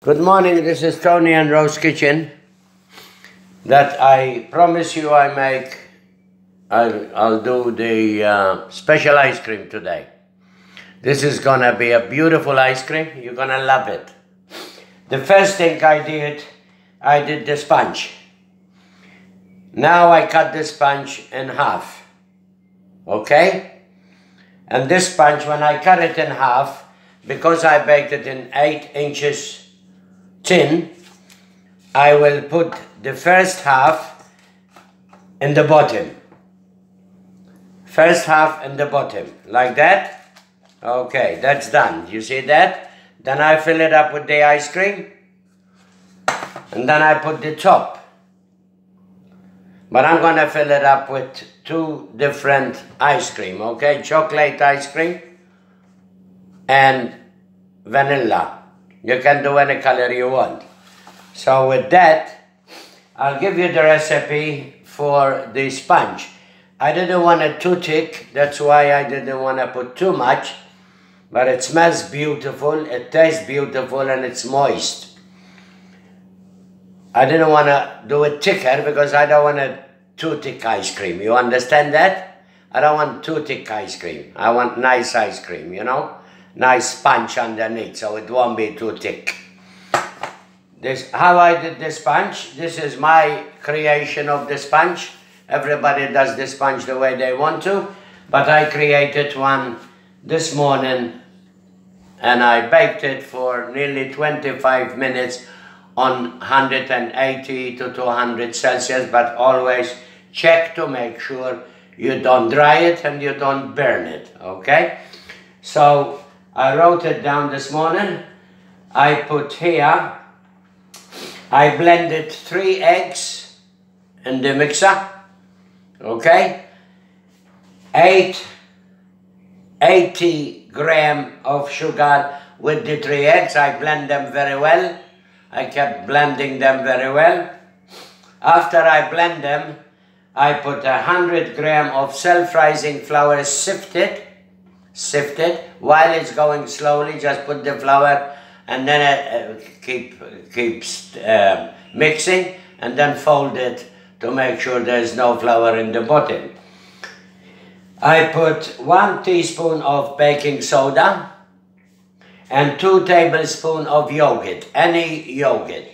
Good morning, this is Tony and Rose Kitchen. That I promise you I'll do the special ice cream today. This is gonna be a beautiful ice cream. You're gonna love it. The first thing I did the sponge. Now I cut the sponge in half, okay? And this sponge, when I cut it in half, because I baked it in 8 inches tin, I will put the first half in the bottom. First half in the bottom, like that. Okay, that's done. You see that? Then I fill it up with the ice cream. And then I put the top. But I'm gonna fill it up with 2 different ice cream, okay? Chocolate ice cream and vanilla. You can do any color you want. So with that, I'll give you the recipe for the sponge. I didn't want it too thick, that's why I didn't want to put too much, but it smells beautiful, it tastes beautiful, and it's moist. I didn't want to do it thicker because I don't want a too thick ice cream. You understand that? I don't want too thick ice cream. I want nice ice cream, you know? Nice sponge underneath, so it won't be too thick. This, how I did the sponge, this is my creation of the sponge. Everybody does the sponge the way they want to, but I created one this morning and I baked it for nearly 25 minutes on 180 to 200 Celsius, but always check to make sure you don't dry it and you don't burn it, okay? So I wrote it down this morning. I put here, I blended 3 eggs in the mixer, okay? 80 grams of sugar with the 3 eggs. I blend them very well. I kept blending them very well. After I blend them, I put 100 grams of self-rising flour sifted. While it's going slowly, just put the flour and then keep mixing, and then fold it to make sure there's no flour in the bottom. I put 1 teaspoon of baking soda and 2 tablespoons of yogurt. Any yogurt,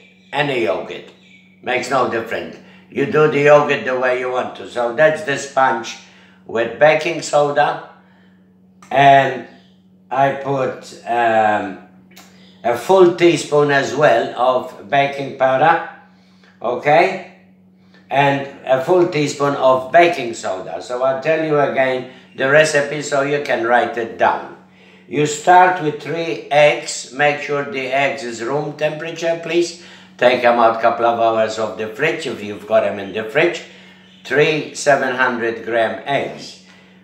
makes no difference. You do the yogurt the way you want to. So that's the sponge with baking soda. And I put a full teaspoon as well of baking powder, okay? And a full teaspoon of baking soda. So I'll tell you again the recipe so you can write it down. You start with 3 eggs. Make sure the eggs is room temperature, please. Take them out a couple of hours of the fridge if you've got them in the fridge. 3 700 gram eggs.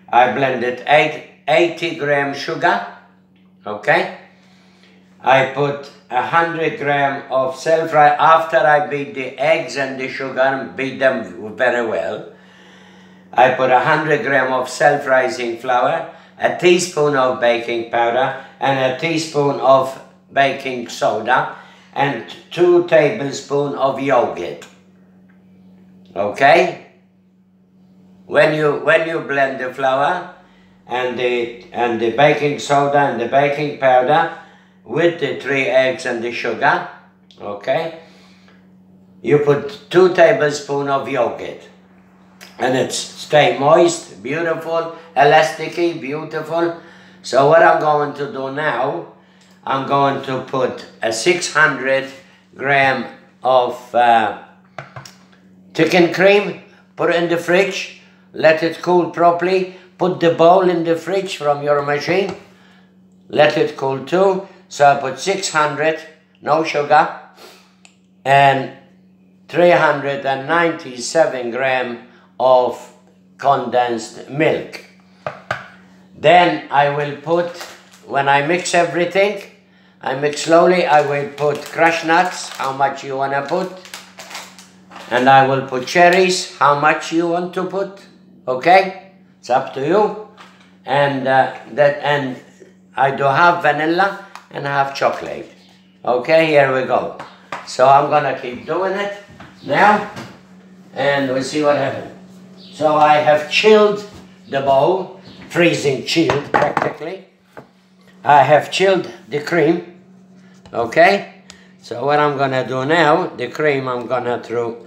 I blended 80 gram sugar, okay? I put 100 gram of self-rising, after I beat the eggs and the sugar and beat them very well, I put 100 gram of self-rising flour, a teaspoon of baking powder, and a teaspoon of baking soda, and 2 tablespoons of yogurt, okay? When you blend the flour, and the baking soda and the baking powder with the 3 eggs and the sugar, okay? You put 2 tablespoons of yogurt, and it's stay moist, beautiful, elasticy, beautiful. So what I'm going to do now, I'm going to put a 600 gram of chicken cream, put it in the fridge, let it cool properly. Put the bowl in the fridge from your machine, let it cool too. So I put 600, no sugar, and 397 grams of condensed milk. Then I will put, when I mix everything, I mix slowly, I will put crushed nuts, how much you want to put, and I will put cherries, how much you want to put, okay? It's up to you. And I do half vanilla and half chocolate. Okay, here we go. So I'm gonna keep doing it now, and we'll see what happens. So I have chilled the bowl, freezing chilled practically. I have chilled the cream, okay? So what I'm gonna do now, the cream I'm gonna throw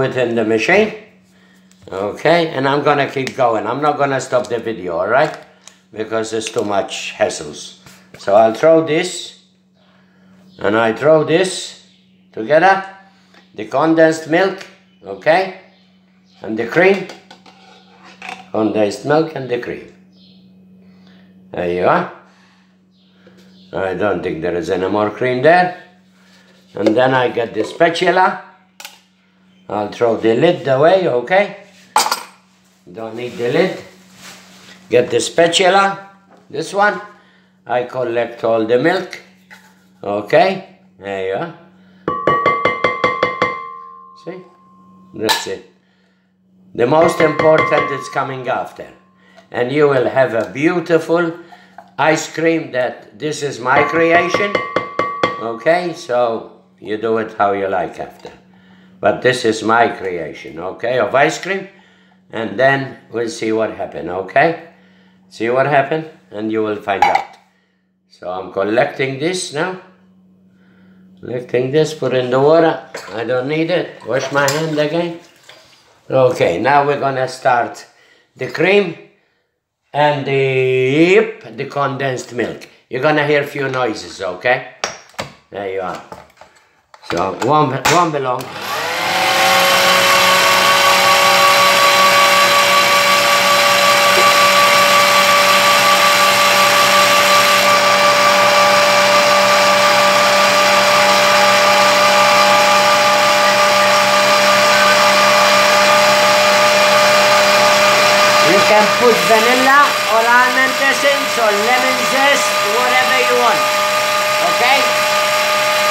it in the machine, okay? And I'm gonna keep going. I'm not gonna stop the video, all right? Because it's too much hassles. So I'll throw this, and I throw this together, the condensed milk, okay? And the cream, condensed milk and the cream. There you are. I don't think there is any more cream there. And then I get the spatula. I'll throw the lid away, okay? Don't need the lid. Get the spatula, this one. I collect all the milk, okay? There you are. See? That's it. The most important is coming after. And you will have a beautiful ice cream that this is my creation, okay? So you do it how you like after. But this is my creation, okay, of ice cream. And then we'll see what happened, okay? See what happened, and you will find out. So I'm collecting this now. Collecting this, put in the water. I don't need it. Wash my hand again. Okay, now we're gonna start the cream and the condensed milk. You're gonna hear a few noises, okay? There you are. So one belong. You can put vanilla or almond essence or lemon zest, whatever you want. Okay?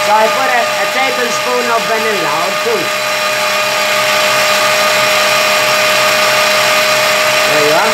So I put a tablespoon of vanilla or two. There you are.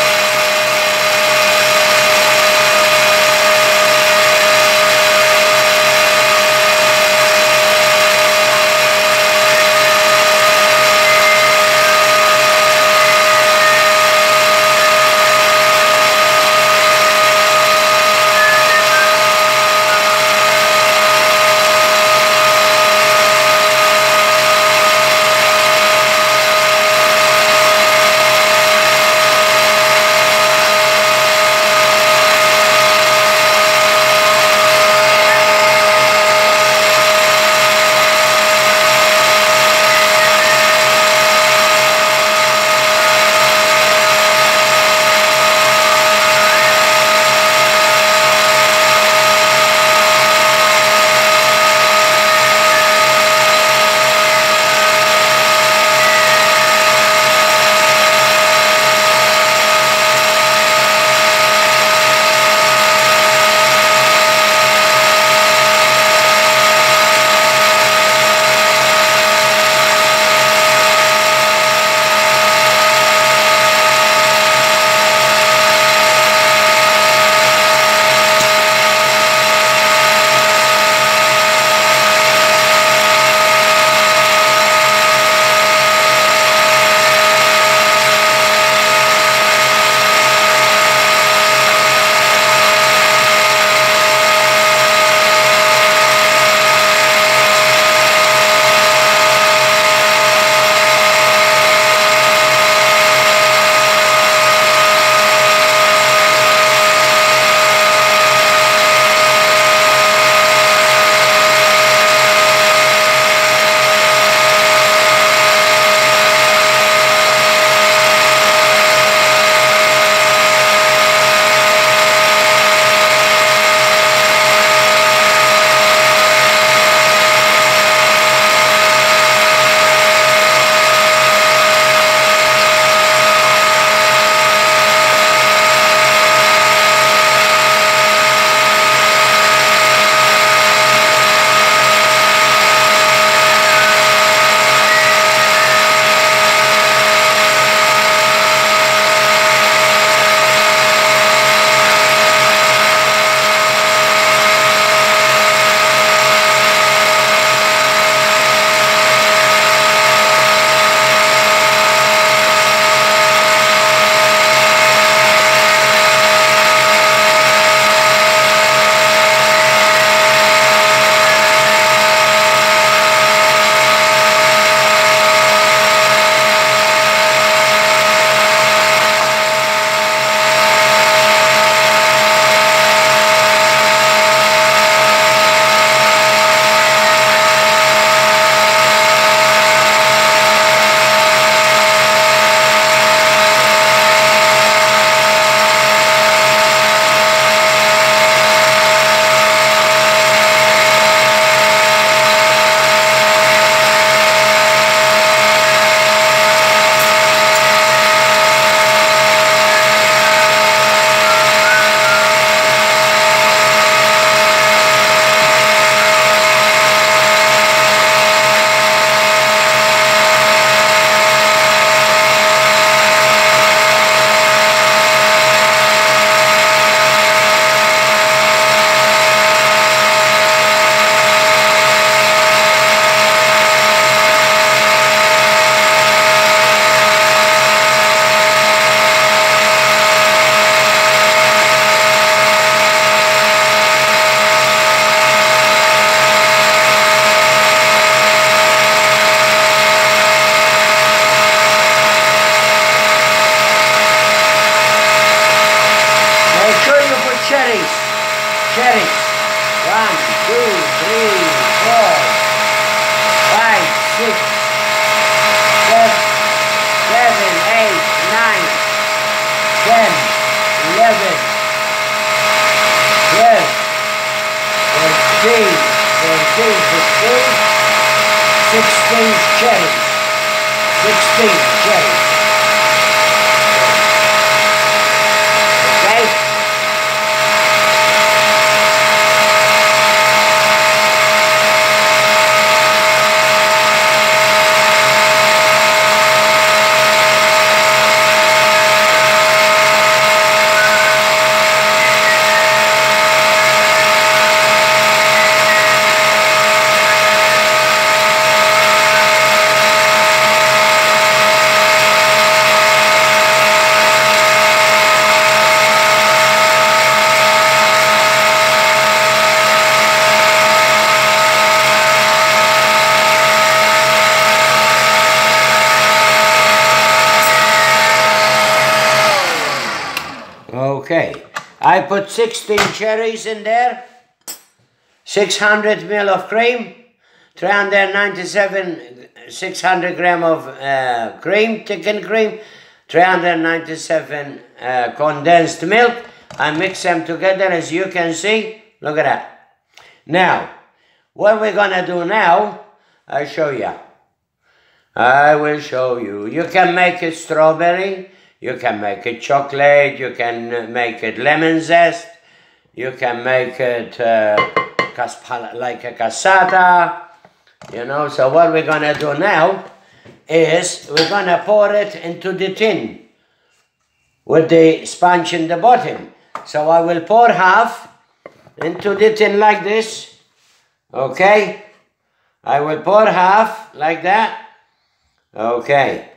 cherries. 16 cherries. Okay? Okay, I put 16 cherries in there, 600 ml of cream, 397, 600 gram of cream, chicken cream, 397 condensed milk. I mix them together as you can see. Look at that. Now, what we're gonna do now, I'll show you. I will show you. You can make it strawberry. You can make it chocolate, you can make it lemon zest, you can make it like a cassata, you know. So what we're going to do now is we're going to pour it into the tin with the sponge in the bottom. So I will pour half into the tin like this, okay? I will pour half like that, okay,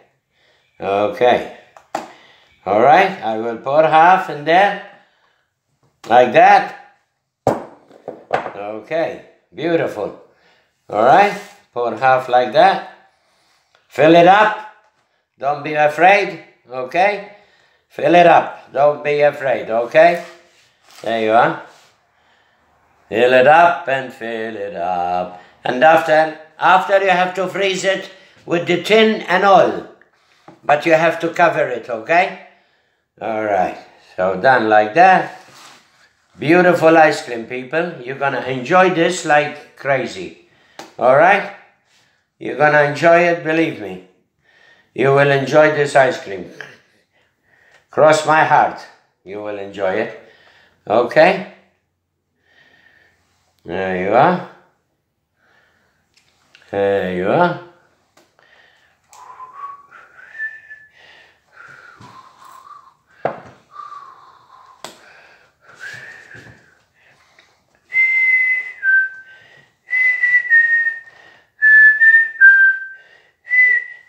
okay. All right, I will pour half in there, like that. Okay, beautiful. All right, pour half like that. Fill it up. Don't be afraid, okay? Fill it up. Don't be afraid, okay? There you are. Fill it up and fill it up. And after you have to freeze it with the tin and all. But you have to cover it, okay? All right, so done like that. Beautiful ice cream, people. You're gonna enjoy this like crazy. All right? You're gonna enjoy it, believe me. You will enjoy this ice cream. Cross my heart, you will enjoy it. Okay? There you are. There you are.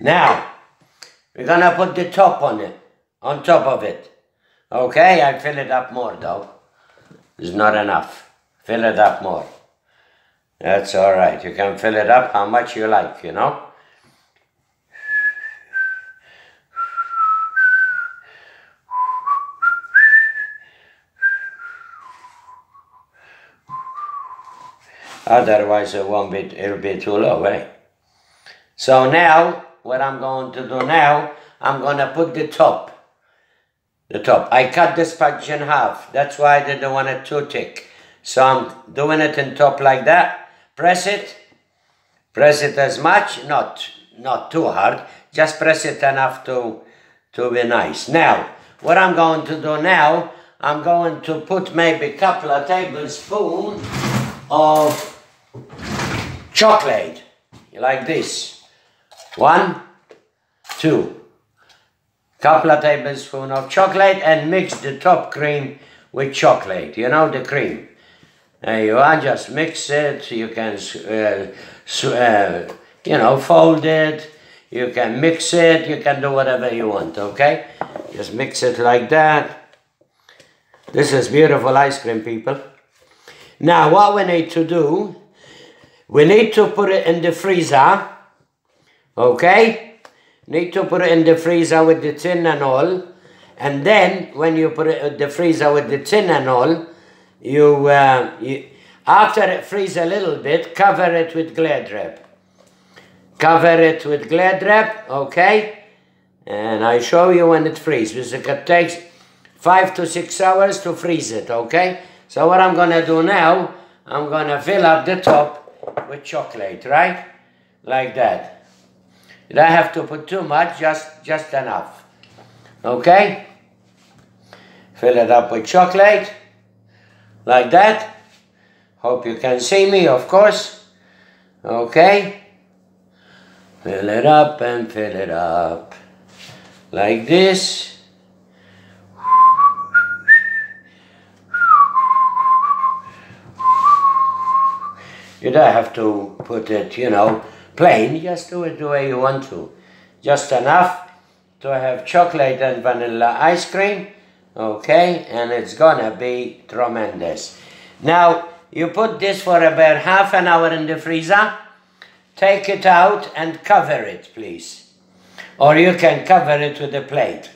Now, we're gonna put the top on it, on top of it. Okay, I fill it up more though. It's not enough. Fill it up more. That's all right. You can fill it up how much you like, you know. Otherwise it'll be too low, eh? So now, what I'm going to do now, I'm going to put the top. The top. I cut the sponge in half. That's why I didn't want it too thick. So I'm doing it in top like that. Press it. Press it as much. Not too hard. Just press it enough to be nice. Now, what I'm going to do now, I'm going to put maybe a couple of tablespoons of chocolate. Like this. 1, 2. Couple of tablespoons of chocolate and mix the top cream with chocolate. You know, the cream. There you are. Just mix it. You can, you know, fold it. You can mix it. You can do whatever you want, okay? Just mix it like that. This is beautiful ice cream, people. Now, what we need to do, we need to put it in the freezer. Okay, need to put it in the freezer with the tin and all, and then when you put it in the freezer with the tin and all, you after it freezes a little bit, cover it with Glad wrap. Cover it with Glad wrap, okay, and I show you when it freezes. It takes 5 to 6 hours to freeze it, okay. So what I'm gonna do now, I'm gonna fill up the top with chocolate, right? like that. You don't have to put too much, just enough. Okay? Fill it up with chocolate, like that. Hope you can see me, of course. Okay? Fill it up and fill it up, like this. You don't have to put it, you know, plain. Just do it the way you want to. Just enough to have chocolate and vanilla ice cream. Okay, and it's gonna be tremendous. Now, you put this for about half an hour in the freezer. Take it out and cover it, please. Or you can cover it with a plate.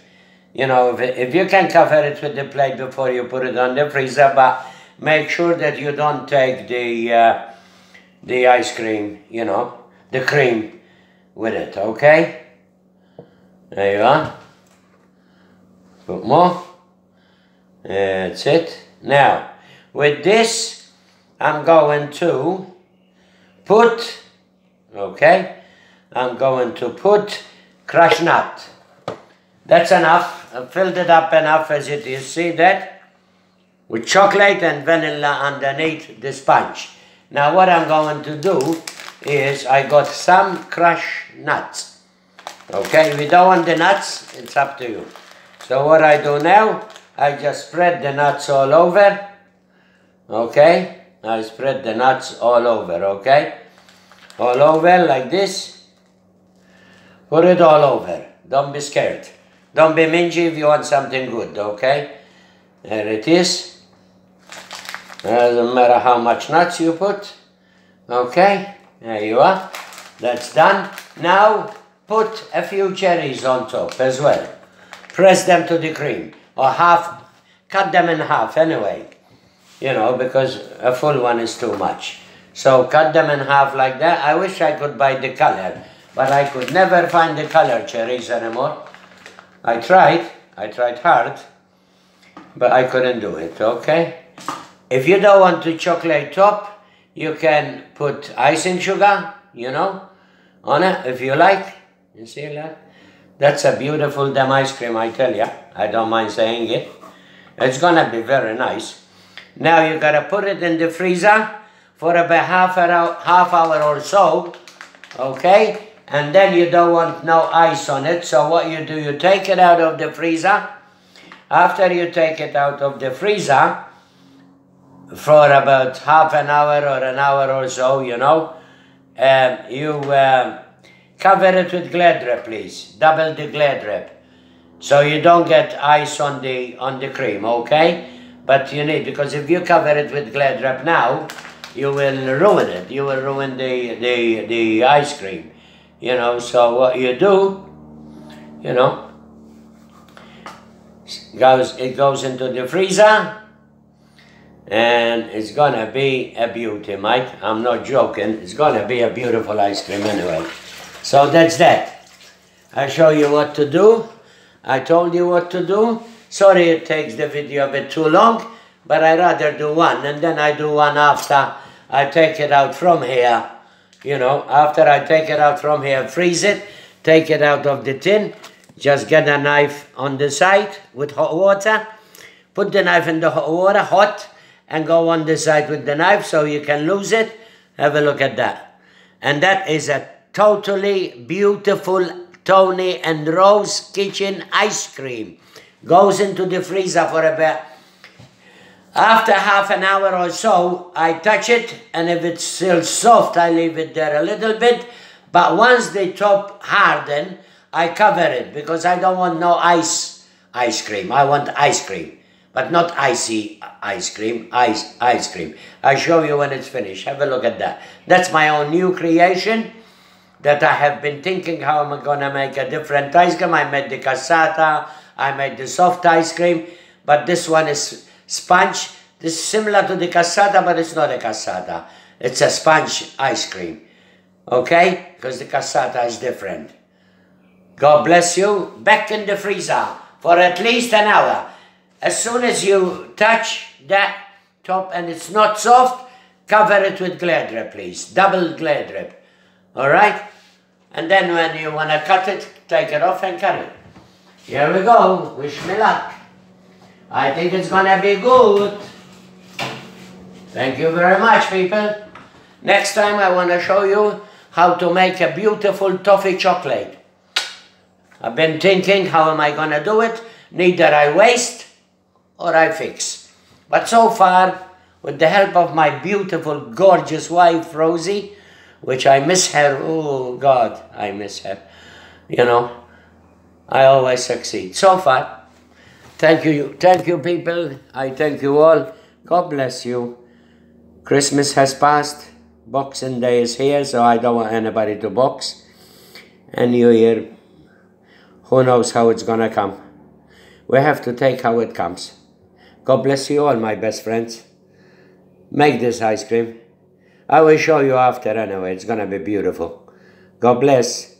You know, if you can cover it with the plate before you put it on the freezer, but make sure that you don't take the ice cream, you know, the cream with it, okay? There you are. Put more. That's it. Now, with this, I'm going to put, okay, I'm going to put crushed nut. That's enough. I've filled it up enough as it is. See that? With chocolate and vanilla underneath the sponge. Now what I'm going to do is I got some crushed nuts. Okay, if you don't want the nuts, it's up to you. So what I do now, I just spread the nuts all over. Okay, I spread the nuts all over, okay? All over like this. Put it all over. Don't be scared. Don't be mingy if you want something good, okay? There it is. Doesn't matter how much nuts you put. Okay, there you are. That's done. Now put a few cherries on top as well. Press them to the cream. Or half, cut them in half anyway. You know, because a full one is too much. So cut them in half like that. I wish I could buy the color, but I could never find the color cherries anymore. I tried hard, but I couldn't do it, okay? If you don't want the chocolate top, you can put icing sugar, you know, on it if you like. You see that? That's a beautiful damn ice cream, I tell you. I don't mind saying it. It's gonna be very nice. Now you gotta put it in the freezer for about half hour or so, okay? And then you don't want no ice on it, so what you do, you take it out of the freezer. After you take it out of the freezer, for about half an hour or an hour or so, you know, you cover it with Glad wrap, please. Double the Glad wrap, so you don't get ice on the cream, okay? But you need, because if you cover it with Glad wrap now, you will ruin it. You will ruin the ice cream, you know. So what you do, you know, it goes into the freezer, and it's gonna be a beauty, mate. I'm not joking. It's gonna be a beautiful ice cream anyway. So that's that. I show you what to do. I told you what to do. Sorry it takes the video a bit too long, but I rather do one, and then I do one after I take it out from here. You know, after I take it out from here, freeze it, take it out of the tin, just get a knife on the side with hot water, put the knife in the hot water, hot, and go on the side with the knife so you can lose it. Have a look at that. And that is a totally beautiful Tony and Rose kitchen ice cream. Goes into the freezer for about, after half an hour or so, I touch it, and if it's still soft, I leave it there a little bit. But once the top harden, I cover it, because I don't want no ice cream. I want ice cream, but not icy ice cream, ice cream. I show you when it's finished. Have a look at that. That's my own new creation that I have been thinking how I'm gonna make a different ice cream. I made the cassata, I made the soft ice cream, but this one is sponge. This is similar to the cassata, but it's not a cassata. It's a sponge ice cream, okay? Because the cassata is different. God bless you. Back in the freezer for at least an hour. As soon as you touch that top and it's not soft, cover it with Glad wrap, please. Double Glad wrap. All right? And then when you want to cut it, take it off and cut it. Here we go. Wish me luck. I think it's going to be good. Thank you very much, people. Next time I want to show you how to make a beautiful toffee chocolate. I've been thinking, how am I going to do it? Neither I waste or I fix. But so far, with the help of my beautiful, gorgeous wife, Rosie, which I miss her, oh God, I miss her. You know, I always succeed. So far, thank you people. I thank you all. God bless you. Christmas has passed. Boxing Day is here, so I don't want anybody to box. And New Year, who knows how it's gonna come. We have to take how it comes. God bless you all, my best friends. Make this ice cream. I will show you after anyway. It's gonna be beautiful. God bless.